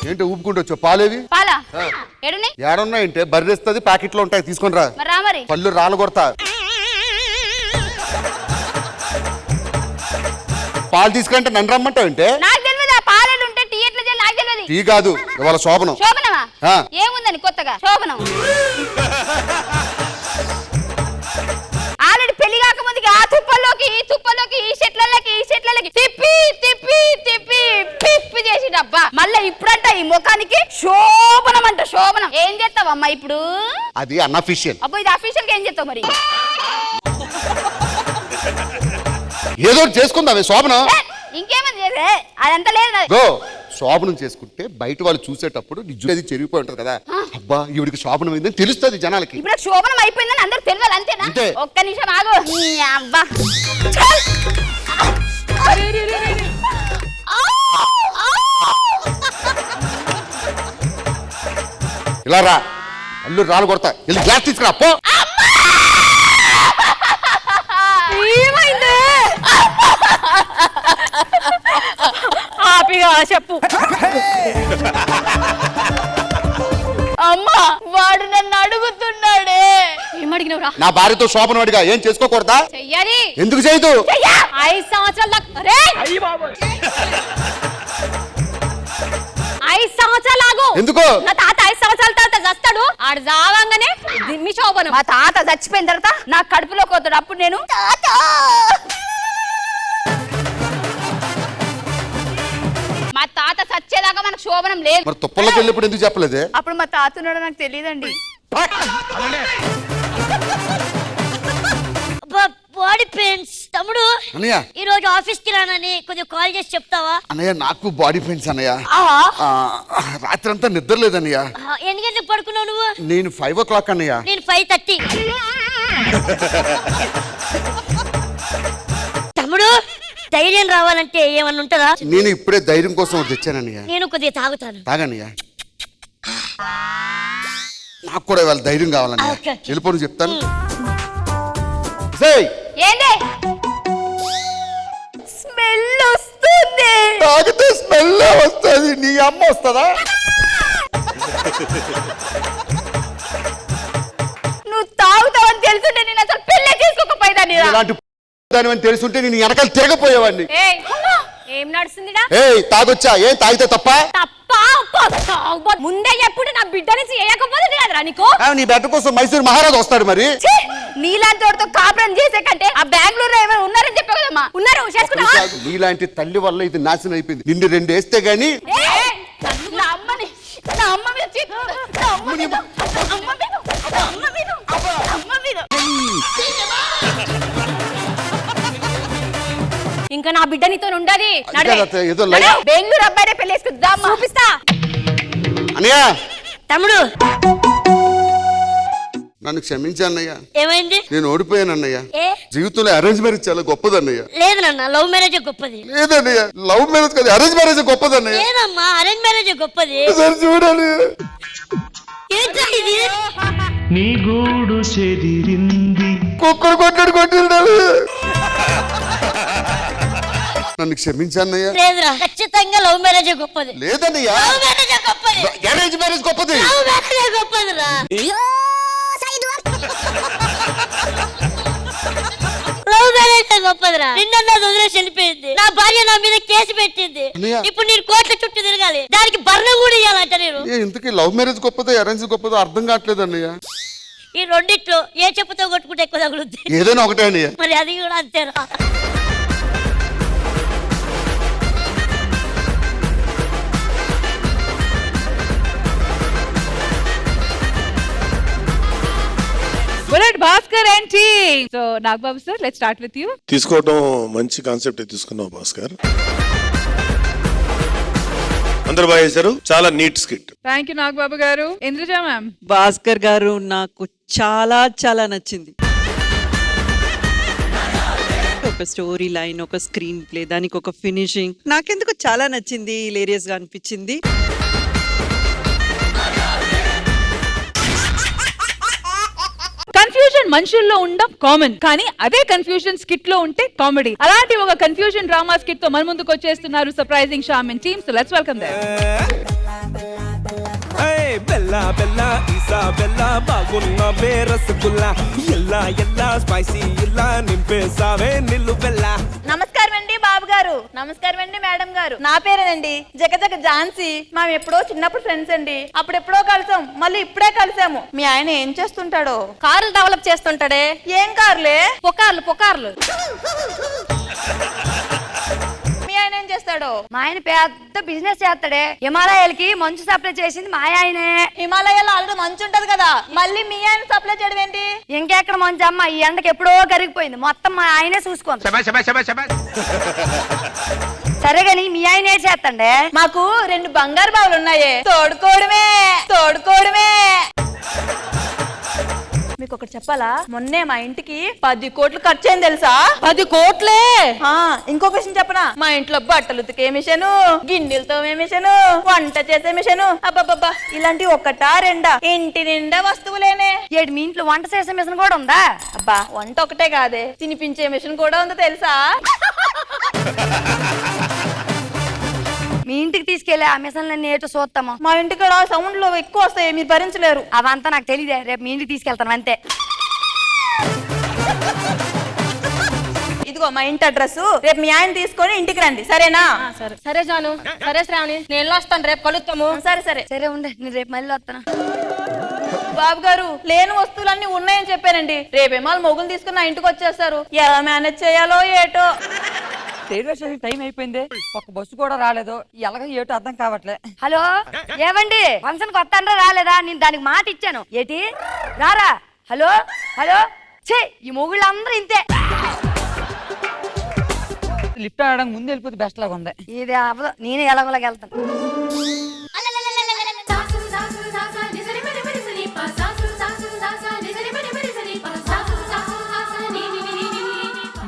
ఏంటి ఊపుకుంటూ వచ్చావు? పాలేవి పాలా ఏడున్నాయి? ఏడున్నాయంటే బర్రెస్తుంది, ప్యాకెట్లో ఉంటాయి, తీసుకొని రా. మరి రా మరి. పళ్ళు రాళ్ళు కొడతా. పాలు తీసుకుంటే నన్ను రమ్మంటావంటే? నాకు తెలియదు పాలలు ఉంటే టీ ఎట్లా చేయాలి నాకు తెలియదు. టీ కాదు ఇవాళ శోభనం. శోభనమా? ఆ. ఏముందని కొత్తగా శోభనం? ఆల్రెడీ పెళ్లి కాకముందుకి ఆ తుప్పల్లోకి ఈ తుప్పల్లోకి ఈ చెట్లకి తిప్పి తిప్పి తిప్పి అబ్బా మళ్ళీ ఇప్పుడంట ఈ ముఖానికి శోభనం అంట శోభనం. ఏం చేస్తావమ్మా ఇప్పుడు? అది అన్అఫీషియల్. అబ్బో ఇది అఫీషియల్ గా ఏం చేస్తావు మరి? ఏదో ఒకటి చేసుకుందాం శోభనం. ఇంకేమని చేసే అదంతా లేదు. గో శోభనం చేసుకుంటే బయట వాళ్ళు చూసేటప్పుడు అది చెరిగిపోయి ఉంటది కదా, అబ్బా ఈవిడికి శోభనం అయిందని తెలుస్తుంది జనాలకి. ఇప్పుడు శోభనం అయిపోయిందని అందరూ తెలియాలి అంతేనా? అంతే. ఒక్క నిమిషం ఆగు. అబ్బా ఇలా రా, అల్లు రాళ్ళు కొడతా, వెళ్ళి గ్లాస్ తీసుకురా పో. ఏమైంది? హ్యాపీగా చెప్పు. అమ్మా వాడు నన్ను అడుగుతున్నాడే. ఏమడిగినవురా? నా భార్యతో శోభనం అడిగా, ఏం చేసుకోకూడదా? చెయ్యాలి. ఎందుకు చేయదు? 5 సంవత్సరాల దాకా 5 సంవత్సరాలు ఆగు. ఎందుకు? నా తాత 5 సంవత్సరాల తర్వాత చస్తాడు. ఆడు జావంగానే దిమ్మి శోభనం. మా తాత చచ్చిపోయిన తర్వాత నా కడుపులో కోతాడు. అప్పుడు నేను తాత మా తాత చచ్చేదాకా మనకు శోభనం లేదు. మరి తుప్పల్లోకి వెళ్ళినప్పుడు ఎందుకు చెప్పలేదే? అప్పుడు మా తాత ఉన్నాడో నాకు తెలియదండి. Body pains. తమ్ముడు అన్నయ్య, ఈ రోజు ఆఫీస్ కి రానని కొంచెం కాల్ చేసి చెప్తావా? అన్నయ్య నాకు బాడీ పెయిన్స్ అన్నయ్య. రాత్రి అంతా నిద్ర లేదన్నయ్య. ఎన్ని గంటలకు పడుకున్నావు నువ్వు? నేను 5 o'clock అన్నయ్య. నేను 5:30. తమ్ముడు ధైర్యం రావాలంటే ఏమన్నా ఉంటుందా? నేను ఇప్పుడే ధైర్యం కోసం తెచ్చానన్నయ్య. నేను కొద్దిగా తాగుతాను. తాగన్నయ్య. నాకు కూడా ఇవాళ ధైర్యం కావాలన్నయ్య. ఓకే. వెళ్ళిపోను చెప్తాను. ఏంది స్మెల్ వస్తుంది? తాగితే స్మెల్ వస్తుంది. నీ అమ్మ వస్తుందా? నువ్వు తాగుతావని తెలుసుంటే నేను అసలు పెళ్ళే చేసుకోకపోయేదాన్ని. ఇలాంటి దానివని తెలుసుంటే నేను వెనకాల తిరగపోయేవాడిని. ఏం నడుస్తుందిడా? తాగొచ్చా? ఏం తాగితే తప్ప? ముందే ఎప్పుడు నా బిడ్డ నుంచి వేయకపోతే కదరా నీకు? నీ బెట్ట కోసం మైసూరు మహారాజు వస్తాడు. మరి నీలాంటి వాడితో కాపురం చేసే కంటే ఆ బెంగళూరులో ఎవరు ఉన్నారని చెప్పావు కదమ్మా. ఉన్నారు చేసుకున్నావా? నీలాంటి తల్లి వల్ల ఇది నాశనం అయిపోయింది. నిన్ను 2 వేస్తే గానీ నా అమ్మని నా అమ్మ మీద నా అమ్మ మీద నా అమ్మ మీద నా అమ్మ మీద అమ్మ మీద. ఇంకా నా బిడ్డ నీతో ఉండదు. ఏదో బెంగళూరు అబ్బాయినే పెళ్లి చేసుకుందాం చూపిస్తా. అన్నయ్య, తమ్ముడు నన్ను క్షమించన్నయ్య. ఏమైంది? నేను ఓడిపోయాను అన్నయ్య. జీవితంలో అరేంజ్ మ్యారేజ్ చాలా గొప్పదన్నయ్య. లేదు నాన్న, లవ్ మ్యారేజ్ గొప్పది. లేదన్నయ్య, లవ్ మ్యారేజ్ కాదు, అరేంజ్ మ్యారేజ్ గొప్పదన్నయ్య. లేదమ్మా, అరేంజ్ మ్యారేజ్ గొప్పది. సరే చూడాలి. ఏంటో ఇది? నీ గూడు చెదిరింది, కుక్కడు కొట్టాడు. నన్ను క్షమించన్నయ్య. లేదురా, ఖచ్చితంగా లవ్ మ్యారేజ్ గొప్పది. లేదన్నయ్య, లవ్ మ్యారేజ్ గొప్పది. అరేంజ్ మ్యారేజ్ గొప్పది. లవ్ మ్యారేజ్ గొప్పదిరా. లవ్ మ్యారేజ్ గొప్పదిరా. నిన్న వదిలేసి వెళ్ళిపోయింది. నా భార్య నా మీద కేసు పెట్టింది. ఇప్పుడు నేను కోట్ల చుట్టూ తిరగాలి. దానికి భరణం కూడా ఇవ్వాలంట నేను. ఇంతకీ లవ్ మ్యారేజ్ గొప్పదో అరేంజ్ గొప్పదో అర్థం కావట్లేదు అన్నయ్య. ఈ రెండిట్లో ఏ చెప్పుతో కొట్టుకుంటే ఎక్కువ తగులుద్ది? ఏదైనా ఒకటే అన్నయ్య. మరి అది కూడా అంతేరా. Bullet Bhaskar and team. So Nagababu sir, let's start with you. తీసుకోవడం మంచి కాన్సెప్ట్ తీసుకున్నావు భాస్కర్. అందరూ బాగా చేశారు. చాలా neat skit. Thank you Nagababu garu. Indraja ma'am. Bhaskar గారు నాకు చాలా చాలా నచ్చింది. ఒక స్టోరీ లైన్, ఒక స్క్రీన్ ప్లే, దానికి ఒక ఫినిషింగ్ నాకెందుకు చాలా నచ్చింది. హిలేరియస్ గా అనిపించింది. కన్ఫ్యూజన్ మనుషుల్లో ఉండడం కామన్, కానీ అదే కన్ఫ్యూజన్ స్కిట్ లో ఉంటే కామెడీ. అలాంటి ఒక కన్ఫ్యూజన్ డ్రామా స్కిట్ తో మన ముందుకు వచ్చేస్తున్నారు surprising Sham team. So let's welcome them. బెల్లా బెల్లా ఈసా బెల్లా బాగున్న రసగుల్లా ఎల్లా ఎల్లా స్పైసీ ఇలా నింపేసావే నిల్లు బెల్లా. నమస్కారం అండి బాబు గారు. నమస్కారం అండి మేడం గారు. నా పేరేనండి జగజగ ఝాన్సీ. మేము ఎప్పుడో చిన్నప్పుడు ఫ్రెండ్స్ అండి. అప్పుడెప్పుడో కలిసాం, మళ్ళీ ఇప్పుడే కలిసాము. మీ ఆయన ఏం చేస్తుంటాడో? కార్లు డెవలప్ చేస్తుంటాడే. ఏం కార్లే? పొకార్లు. మీ ఆయన ఏం చేస్తాడు? మా ఆయన పెద్ద బిజినెస్ చేస్తాడే. హిమాలయాలకి మంచు సప్లై చేసింది మా ఆయనే. హిమాలయాల్లో ఆల్రెడీ మంచు ఉంటది కదా, మళ్ళీ మీ ఆయన సప్లై చేయడం ఏంటి? ఇంకెక్కడ మంచు అమ్మ, ఈ ఎండకి ఎప్పుడో కరిగిపోయింది. మొత్తం మా ఆయనే చూసుకోండి. సరే గాని మీ ఆయన ఏం చేస్తండే? మాకు 2 బంగారు బావులు ఉన్నాయే, తోడుకోవడమే. మీకు ఒకటి చెప్పాలా, మొన్నే మా ఇంటికి 10 కోట్లు ఖర్చు అయింది తెలుసా? 10 కోట్లే. ఇంకొక విషయం చెప్పనా, మా ఇంట్లో బట్టలు ఉతికే మిషను, గిన్నెలు తోమే మిషను, వంట చేసే మిషను, అబ్బబ్బబ్బా ఇలాంటి ఒకటా రెండా, ఇంటి నిండా వస్తువులేనే. ఏడు మీ ఇంట్లో వంట చేసే మిషన్ కూడా ఉందా? అబ్బా వంట ఒకటే కాదే, తినిపించే మిషన్ కూడా ఉందో తెలుసా? మీ ఇంటికి తీసుకెళ్లి ఆ మిషన్ ఏటో చూస్తాము. మా ఇంటికి సౌండ్లు ఎక్కువ వస్తాయి, మీరు భరించలేరు. అవంతా నాకు తెలియదే, రేపు మీ ఇంటికి తీసుకెళ్తాను అంతే. ఇదిగో మా ఇంటి అడ్రస్, రేపు మీ ఆయన తీసుకొని ఇంటికి రండి, సరేనా? సరే జాను, సరే శ్రావణి, నేను వస్తాను, రేపు కలుస్తాము. సరే ఉండే, నేను రేపు మళ్ళీ వస్తాను. బాబు గారు, లేని వస్తువులన్నీ ఉన్నాయని చెప్పానండి. రేపేమో మొగులు తీసుకుని నా ఇంటికి వచ్చేస్తారు. ఎలా మేనేజ్ చేయాలో ఏటో. రైల్వే స్టేషన్ టైం అయిపోయింది, ఒక బస్సు కూడా రాలేదు. ఎలాగో ఏటో అర్థం కావట్లే. హలో ఏవండి, ఫంక్షన్ వస్తానరా రాలేదా? నేను దానికి మాట ఇచ్చాను. ఏటి రారా? హలో ఛే, ఈ మొగుళ్ళందరూ ఇంతే. లిఫ్ట్ ఆడడానికి ముందు వెళ్ళిపోతే బెస్ట్ లాగా ఉంది. ఇది అవ్వదు, నేనే ఎలాగోలాగా వెళ్తాను.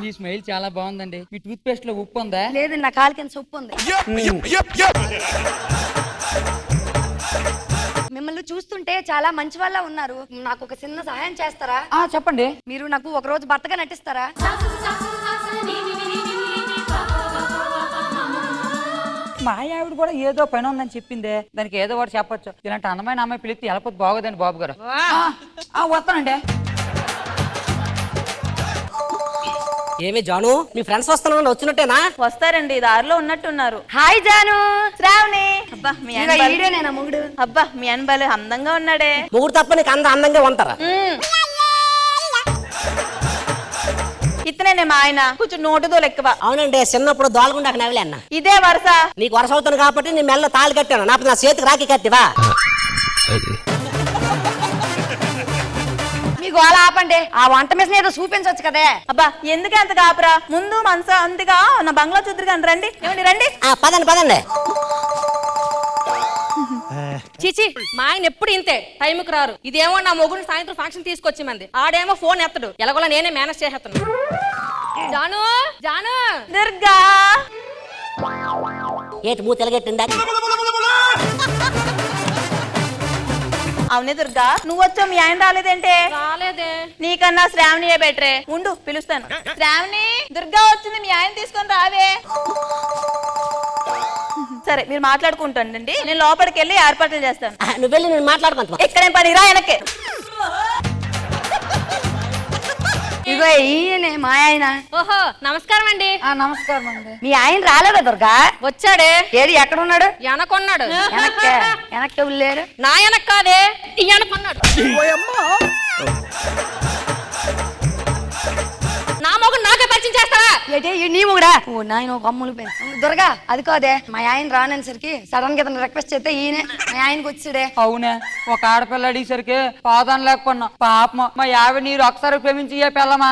మీ స్మైల్ చాలా బాగుందండి. మీ టూత్ పేస్ట్ లో ఉప్పు ఉందా? లేదు, నా కాలు కింద ఉప్పు ఉంది. మిమ్మల్ని చూస్తుంటే చాలా మంచి వాళ్ళ ఉన్నారు. నాకు ఒక చిన్న సహాయం చేస్తారా? చెప్పండి. మీరు నాకు ఒక రోజు భర్తగా నటిస్తారా? మా ఆవిడ కూడా ఏదో పని ఉందని చెప్పిందే, దానికి ఏదో ఒకటి చెప్పొచ్చు. ఇలాంటి అందమైన అమ్మాయి పిలిస్తే వెళ్ళకపోతే బాగోదండి బాబు గారు. వస్తానండి. ఏమి జాను, మీ ఫ్రెండ్స్ వస్తున్నా వచ్చినట్టేనా? వస్తారండి, దారిలో ఉన్నట్టున్నారు. హాయ్ జాను. శ్రావణి. అబ్బా మీ మొగుడు. అబ్బా మీ అన్బాలు అందంగా ఉన్నాడే. మొగుడు తప్ప నీకు అందంగా ఉంటారా? ఇతనే మా ఆయన, కొంచెం నోటుదో లెక్కవా. అవునండి, చిన్నప్పుడు దోలకుండా నవ్వులే అన్న. ఇదే వరుస. నీకు వరుస అవుతుంది కాబట్టి నీ మెల్ల తాళి కట్టాను, నా చేతికి రాకి కట్టివా? మీకు అలా ఆపండి, ఆ వంట మిషన్ ఏదో చూపించవచ్చు కదే. అబ్బా ఎందుకు అంత కాపురా, ముందు మనస అంతగా నా బంగ్లా చూద్దరు కానీ రండి. ఏమండి రండి. పదండి. చిచి, మా ఆయన ఎప్పుడు ఇంతే, టైంకి రారు. ఇదేమో నా మొగుడు సాయంత్రం ఫంక్షన్ తీసుకొచ్చి మంది, ఆడేమో ఫోన్ ఎత్తడు. ఎలాగోలా నేనే మేనేజ్ చేసేస్తాను. జాను దుర్గా. ఏటి మూత ఎలగెట్టిందా? అవునే దుర్గా, నువ్వు వచ్చావు, మీ ఆయన రాలేదేంటే? రాలేదే. నీకన్నా శ్రావణియే బెటరే. ఉండు పిలుస్తాను. శ్రావణి, దుర్గా వచ్చింది, మీ ఆయన తీసుకొని రావే. సరే మీరు మాట్లాడుకుంటానండి, నేను లోపలికి వెళ్ళి ఏర్పాట్లు చేస్తాను. నువ్వు వెళ్ళి నేను మాట్లాడుకుంటా. ఎక్కడేం పని రా వెనక్కి. ఇగో ఈయనే మా ఆయన. ఓహో నమస్కారం అండి. నమస్కారం అండి. మీ ఆయన రాలేదా దుర్గా? వచ్చాడే. ఏది ఎక్కడ ఉన్నాడు? వెనకొన్నాడు. వెనక్కి వెళ్ళాడు. నా వెనక కాదే, ఈ వెనకొన్నాడు. నా మొగుడు నాకే పరిచయం చేస్తావా? ఏంటి నీ మొగుడా? ఓ నాయన, ఒక అమ్ములు దుర్గా అది కాదే, మా ఆయన రానేసరికి సడన్ గా ఇతను రిక్వెస్ట్ చేస్తే ఈయనే మా ఆయనకి వచ్చాడే. అవునే, ఒక ఆడపిల్ల అడిగేసరికి పాదాన్ని లేకున్నా పాపం మా ఆవిడ నీరు ఒకసారి ప్రేమించి ఏ పిల్లమా?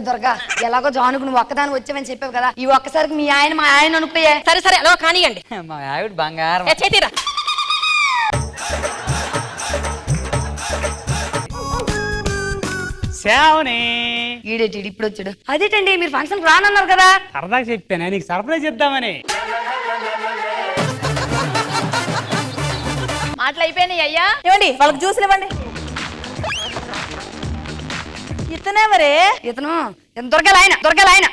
దుర్గా, ఎలాగో జానుకు నువ్వు ఒక్కదాని వచ్చావని చెప్పావు కదా, ఈ ఒక్కసారికి మీ ఆయన మా ఆయన అనుకోయే. సరే అలా కానియండి. మా ఆవిడ బంగారం. చేతిరా. శ్రావణి. ఈడేటి ఇప్పుడు వచ్చాడు. అదేటండి, మీరు ఫంక్షన్ రానన్నారు కదా? సరదాగా చెప్పాను, నీకు సర్ప్రైజ్ ఇద్దామని. మాటలు అయిపోయినాయి అయ్యా. ఇవ్వండి వాళ్ళకి జ్యూసులు ఇవ్వండి. ఇతనెవరే? ఇతను దొరకాలయన.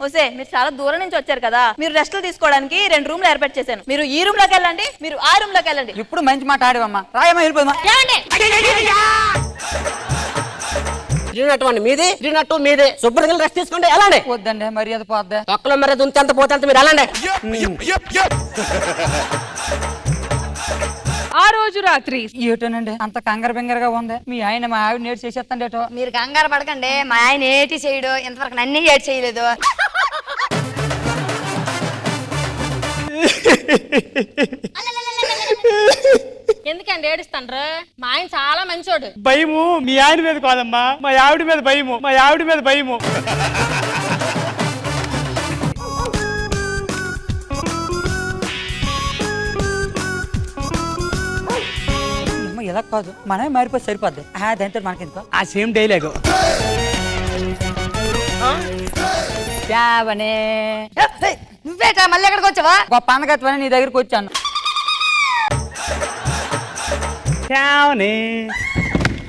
ఓసే, మీరు చాలా దూరం నుంచి వచ్చారు కదా, మీరు రెస్ట్లు తీసుకోవడానికి 2 రూమ్లు ఏర్పాటు చేశాను. మీరు ఈ రూమ్ లోకి వెళ్ళండి, మీరు ఆ రూమ్ లోకి వెళ్ళండి. ఇప్పుడు మంచి మాట ఆడేవమ్మా, రాయమ్మా వెళ్ళిపోదమ్మా. మీది మీదే శుభ్రంగా రెస్ట్ తీసుకోండి. ఎలాండి? వద్దండి, మర్యాద పోద్దే. తొక్కలో మర్యాద ఉంటే ఎంత పోతే అంత, మీరు ఎలాండి? ఆ రోజు రాత్రి. ఏటోనండి అంత కంగారు బెంగరగా ఉంది, మీ ఆయన మా ఆవిడ నేర్చి చేసేస్తాండేటో. మీరు కంగారు పడకండి, మా ఆయన ఏటి చేయడు, ఇంతవరకు నన్ను ఏటి చేయలేదు. ఎందుకండి ఏడుస్తాండ్రు? మా ఆయన చాలా మంచోడు. భయము మీ ఆయన మీద కాదమ్మా, మా ఆవిడ మీద భయము, మా ఆవిడ మీద భయము. ఇలా కాదు, మనమే మారిపోతే సరిపోద్ది. దాంతో మనకెందుకో ఆ సేమ్ డైలాగ్. నువ్వేటా మళ్ళీ ఎక్కడికి వచ్చావా? గొప్ప అందగత్వని నీ దగ్గరికి వచ్చాను.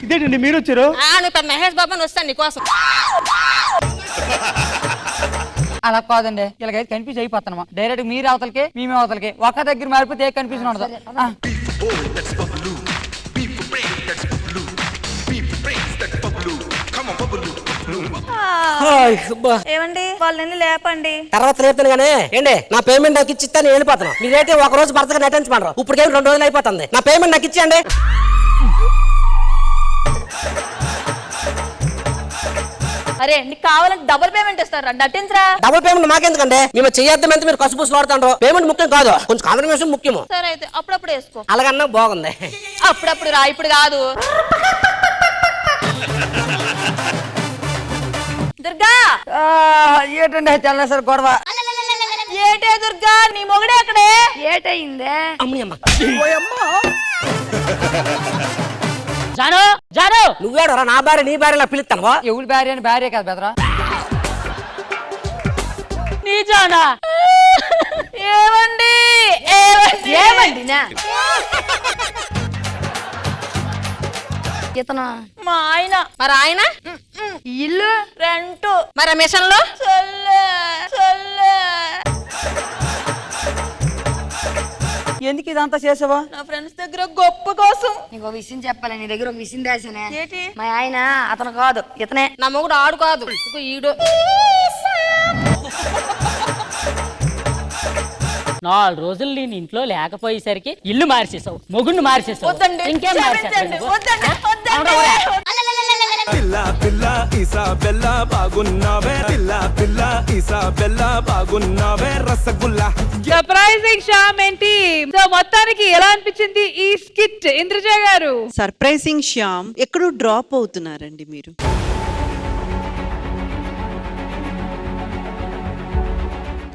ఇదేంటండి మీరు వచ్చారు? నువ్వు పెద్ద మహేష్ బాబు అని వస్తాను నీకోసం. అలా కాదండి, ఇలాగైతే కన్ఫ్యూజ్ అయిపోతాను. డైరెక్ట్ మీరు అవతలకి మేమే అవతలకి, ఒక దగ్గర మారిపోతే ఏ కన్ఫ్యూజన్ ఉండదు. ఏమండి వాళ్ళని లేపండి. తర్వాత లేపుతాను కానీ ఏంటి, నా పేమెంట్ నాకు ఇచ్చి నేను వెళ్ళిపోతాను. మీరైతే ఒక రోజు భర్తగా నటించమన్నారు, ఇప్పటికే 2 రోజులు అయిపోతుంది. నా పేమెంట్ నాకు ఇచ్చేయండి. అరే నీకు కావాలంటే డబుల్ పేమెంట్ ఇస్తారా, నటించరా. డబుల్ పేమెంట్ మాకెందుకండి, మేము చేయొద్దామంటే మీరు కసుపూసి వాడుతాండ్రు. పేమెంట్ ముఖ్యం కాదు, కొంచెం కాంబినేషన్ ముఖ్యము. సరే అయితే అప్పుడప్పుడు వేసుకో. అలాగన్నా బాగుంది. అప్పుడప్పుడు రా, ఇప్పుడు కాదు. దుర్గా ఏటండి తెల్లసరి గొడవ. ఏటే దుర్గా, నీ మొగుడే అక్కడే. ఏటయిందే? జాను జాను, నువ్వేడరా నా భార్య నీ భార్యలా పిలుస్తాను. ఎవరి భార్య అని భార్య కదా బెదరా. నీ జానా? ఏమండి ఏమండి ఇతను మా ఆయన. మరి ఆయన ఇల్లు రెంట్. మరి మిషన్ లో ఎందుకు ఇదంతా చేసావా? నా ఫ్రెండ్స్ దగ్గర గొప్ప కోసం. నీకు ఒక విషయం చెప్పాలి, నీ దగ్గర ఒక విషయం దాచానే. ఏంటి? మా ఆయన అతను కాదు, ఇతనే. నా మొగుడు ఆడు కాదు, ఈడు. 4 రోజులు నేను ఇంట్లో లేకపోయేసరికి ఇల్లు మార్చేసావు, మొగుడిని మార్చేసావు. వద్దండి, ఇంకేం క్షమించండి. వద్దండి, వద్దండి. పిల్ల పిల్ల ఇసాబెల్లా బాగున్నావే, పిల్ల పిల్ల ఇసాబెల్లా బాగున్నావే rasgulla. Surprising Shyam and team. So మొత్తానికి ఎలా అనిపించింది ఈ స్కిట్ ఇంద్రజ గారు? సర్ప్రైజింగ్ శ్యామ్, ఎక్కడో డ్రాప్ అవుతున్నారండి మీరు.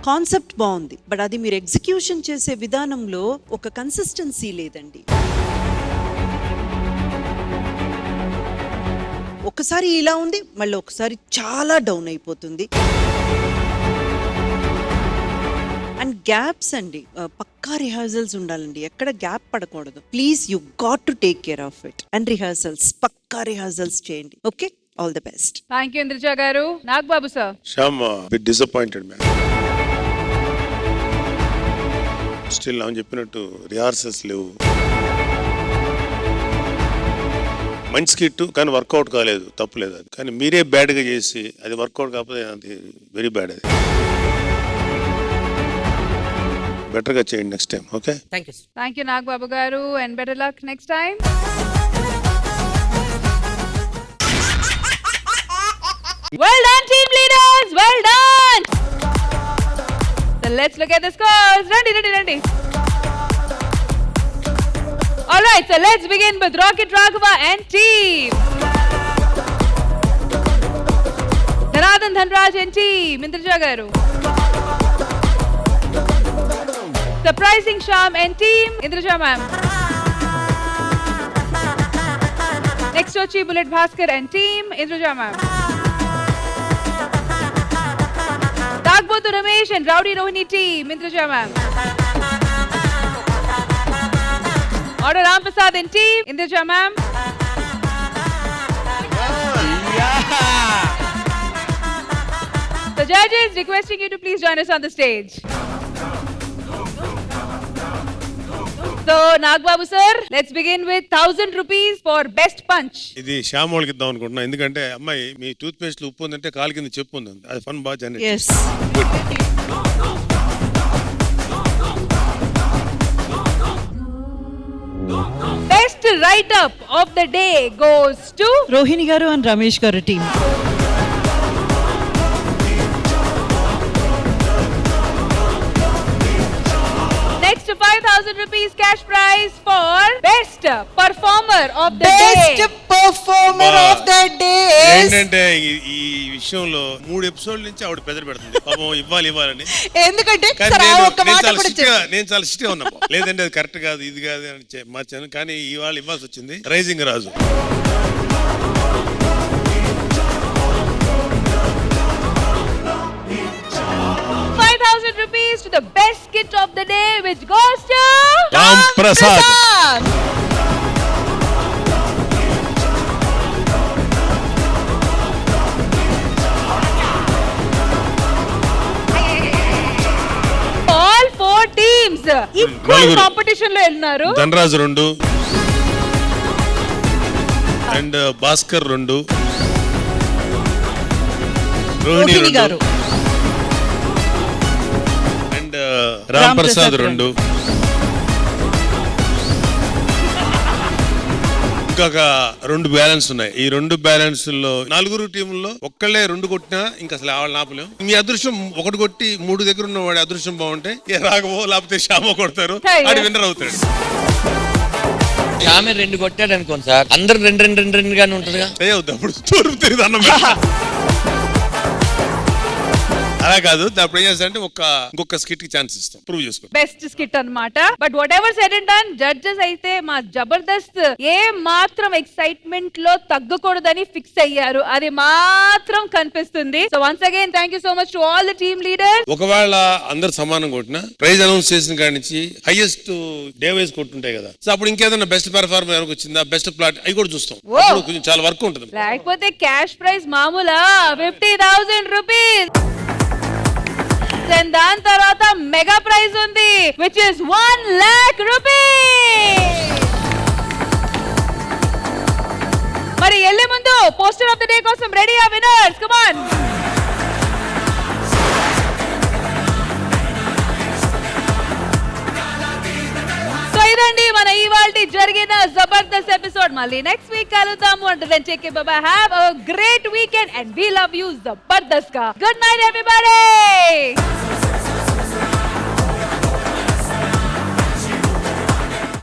కాన్సెప్ట్ బాగుంది, బట్ అది మీరు ఎగ్జిక్యూషన్ చేసే విధానంలో ఒక కన్సిస్టెన్సీ లేదండి. ఒకసారి ఇలా ఉంది, మళ్ళీ ఒకసారి చాలా డౌన్ అయిపోతుంది. అండ్ గ్యాప్స్ అండి, పక్కా రిహార్సల్స్ ఉండాలండి, ఎక్కడ గ్యాప్ పడకూడదు. Please you got to take care of it. And rehearsals, పక్కా రిహార్సల్స్ చేయండి. Okay, all the best. Thank you Indraja garu. Nagababu sir. Shyam bit disappointed man. Still నేను చెప్పినట్టు రిహార్సల్స్ లేవు. మంచి స్కిట్ కానీ వర్కౌట్ కాలేదు, తప్పులేదు అది. కానీ మీరే బ్యాడ్గా చేసి అది వర్కౌట్ కాకపోతే అది వెరీ బ్యాడ్. అది బెటర్గా చేయండి next time. Okay, thank you Nagababu garu and better luck next time. Well done team leaders, well done. So let's look at the scores. Ready. All right, so let's begin with Rocket Raghava and team. Dhanadhan Dhanraj and team Indraja garu. Surprising Shyam and team Indraja ma'am. Next Ochi Bullet Bhaskar and team Indraja ma'am. Dagbotu Ramesh and Rowdy Rohini team Indraja ma'am. Order Ram Prasad and team Indraja ma'am. The judges requesting you to please join us on the stage. So Nagbabu sir, let's begin with 1,000 rupees for best punch. ఇది శ్యామ్ వాళ్ళకి ఇద్దాం అనుకుంటున్నా, ఎందుకంటే అమ్మాయి మీ tooth paste ఉప్పు ఉందంటే కాలు కింద చెప్పు ఉంది, అది ఫన్ బాగా generate. Best right up of the day goes to Rohini గారు అండ్ రమేష్ గారు team. Next 5,000 rupees cash prize for best performer of the day. Best performer of the day is ఏంటంటే ఈ విషయంలో 3 ఎపిసోడ్ నుంచి ఆవిడ పెద్దలు పెడుతుంది పాపం ఇవ్వాలని. ఎందుకంటే కానీ సరే నేను ఒక మాట కూడా నేను చాలా స్ట్రిక్ట్గా ఉన్నా లేదంటే అది కరెక్ట్ కాదు ఇది కాదు అని మార్చాను. కానీ ఇవాళ ఇవ్వాల్సి వచ్చింది rising Raju. rupees to the best skit of the day, which goes to Ram Prasad. All 4 teams equal competition lo elnaru. Dhanraj 2 and Bhaskar 2 Rohini గారు రామ్ ప్రసాద్ 2 ఇంకొక 2 బ్యాలెన్స్ ఉన్నాయి. ఈ 2 బ్యాలెన్స్ లో 4 టీంలో ఒక్కళ్ళే 2 కొట్టినా ఇంకా అసలు వాళ్ళని ఆపలేం. మీ అదృష్టం 1 కొట్టి 3 దగ్గర ఉన్న వాడి అదృష్టం బాగుంటే ఏ రాఘవో లేకపోతే శ్యామో కొడతారు, ఆడి విన్నర్ అవుతాడు. శ్యామే 2 కొట్టాడు అనుకోండి సార్, అందరు 2 గానే ఉంటదిగా. అప్పుడు తూర్పు తిరిగి అన్నం అలా కాదు. అప్పుడు ఏం చేస్తారంటే ఇంకొక స్కిట్ కి ఛాన్స్ ఇస్తాం, ప్రూవ్ చేసుకో. బెస్ట్ స్కిట్ అన్నమాట. But what ever said and done, judges అయితే మా జబర్దస్త్ ఏ మాత్రం ఎక్సైట్మెంట్ లో తగ్గకూడదని ఫిక్స్ అయ్యారు, అది మాత్రం కనిపిస్తుంది. So once again thank you so much to all the team leaders. ఒకవేళ అందరు సమానం కొట్టినా ప్రైజ్ అనౌన్స్ చేసిన కాడి నుంచి హైయెస్ట్ డే వైజ్ కొట్టుంటాయి కదా, సో అప్పుడు ఇంకేదైనా బెస్ట్ పెర్ఫార్మర్ ఎవరికి వచ్చిందా, బెస్ట్ ప్లాట్ అవి కూడా చూస్తాం. అప్పుడు కొంచెం చాలా వర్క్ ఉంటుంది. లేకపోతే క్యాష్ ప్రైజ్ మామూలా 50,000 రూపీస్. దాని తర్వాత మెగా ప్రైజ్ ఉంది, విచ్ ఇస్ 1 lakh rupees. మరి వెళ్ళే ముందు పోస్టర్ ఆఫ్ ద డే కోసం రెడీ ఆ విన్నర్స్, కమ్ ఆన్. సో ఇదండి మన ఇవాల్టి జరిగిన జబర్దస్త్ ఎపిసోడ్. మళ్ళీ నెక్స్ట్ వీక్ కలుద్దాము. అంటే then take care, bye bye, have a great weekend and we love you Jabardasth గా. Good night everybody.